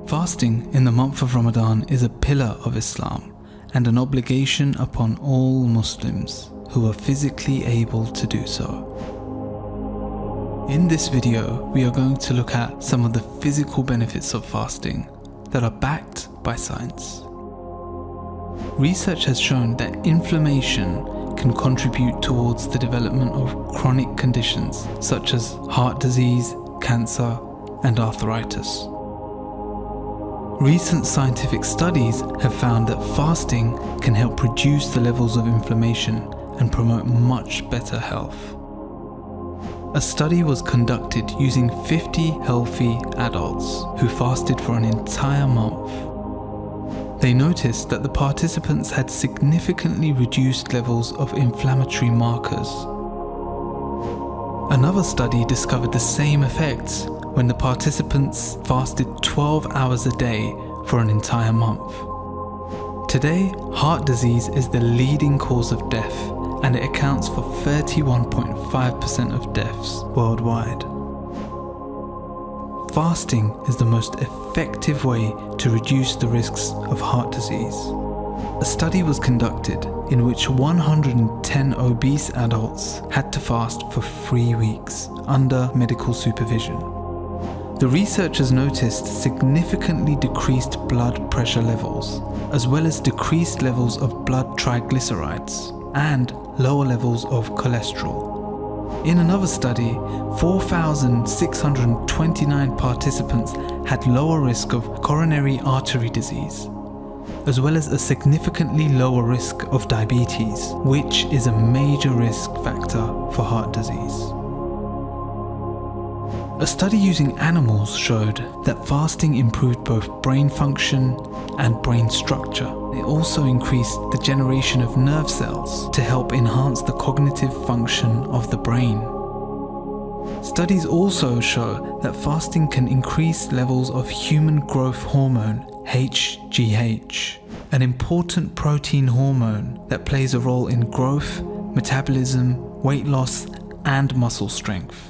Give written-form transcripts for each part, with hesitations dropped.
Fasting in the month of Ramadan is a pillar of Islam and an obligation upon all Muslims who are physically able to do so. In this video, we are going to look at some of the physical benefits of fasting that are backed by science. Research has shown that inflammation can contribute towards the development of chronic conditions such as heart disease, cancer, and arthritis. Recent scientific studies have found that fasting can help reduce the levels of inflammation and promote much better health. A study was conducted using 50 healthy adults who fasted for an entire month. They noticed that the participants had significantly reduced levels of inflammatory markers. Another study discovered the same effects when the participants fasted 12 hours a day for an entire month. Today, heart disease is the leading cause of death, and it accounts for 31.5% of deaths worldwide. Fasting is the most effective way to reduce the risks of heart disease. A study was conducted in which 110 obese adults had to fast for 3 weeks under medical supervision. The researchers noticed significantly decreased blood pressure levels, as well as decreased levels of blood triglycerides and lower levels of cholesterol. In another study, 4,629 participants had lower risk of coronary artery disease, as well as a significantly lower risk of diabetes, which is a major risk factor for heart disease. A study using animals showed that fasting improved both brain function and brain structure. It also increased the generation of nerve cells to help enhance the cognitive function of the brain. Studies also show that fasting can increase levels of human growth hormone, HGH, an important protein hormone that plays a role in growth, metabolism, weight loss, and muscle strength.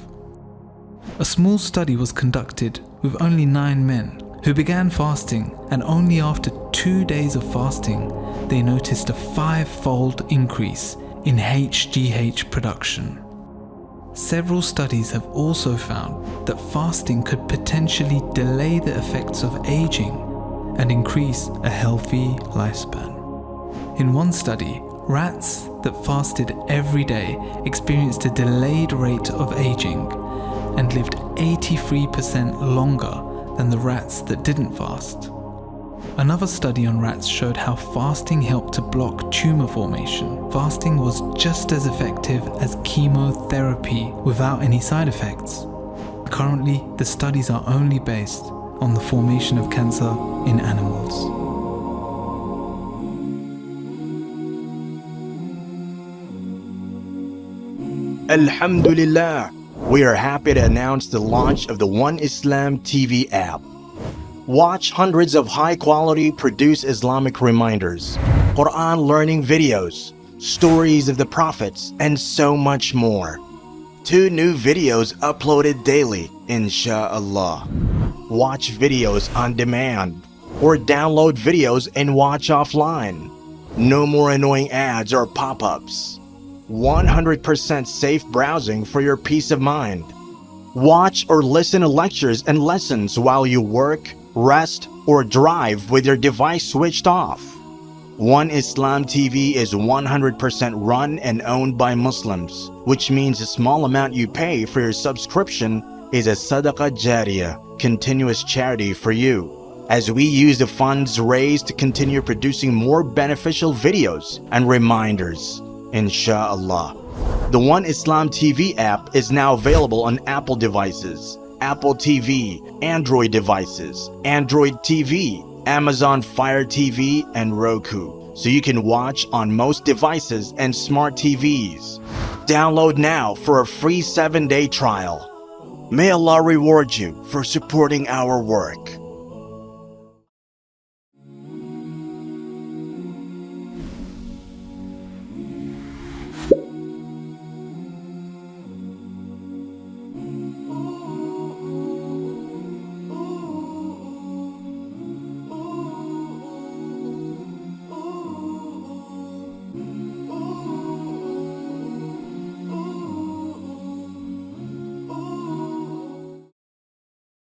A small study was conducted with only 9 men who began fasting, and only after 2 days of fasting, they noticed a 5-fold increase in HGH production. Several studies have also found that fasting could potentially delay the effects of aging and increase a healthy lifespan. In one study, rats that fasted every day experienced a delayed rate of aging and lived 83% longer than the rats that didn't fast. Another study on rats showed how fasting helped to block tumor formation. Fasting was just as effective as chemotherapy without any side effects. Currently, the studies are only based on the formation of cancer in animals. Alhamdulillah, we are happy to announce the launch of the One Islam TV app. Watch hundreds of high-quality produced Islamic reminders, Quran learning videos, stories of the prophets, and so much more. 2 new videos uploaded daily, inshallah. Watch videos on demand, or download videos and watch offline. No more annoying ads or pop-ups. 100% safe browsing for your peace of mind. Watch or listen to lectures and lessons while you work, rest, or drive with your device switched off. One Islam TV is 100% run and owned by Muslims, which means the small amount you pay for your subscription is a SADAQAH JARIYAH, continuous charity for you, as we use the funds raised to continue producing more beneficial videos and reminders, inshallah. The One Islam TV app is now available on Apple devices, Apple TV, Android devices, Android TV, Amazon Fire TV, and Roku, so you can watch on most devices and smart TVs. Download now for a free 7-day trial. May Allah reward you for supporting our work.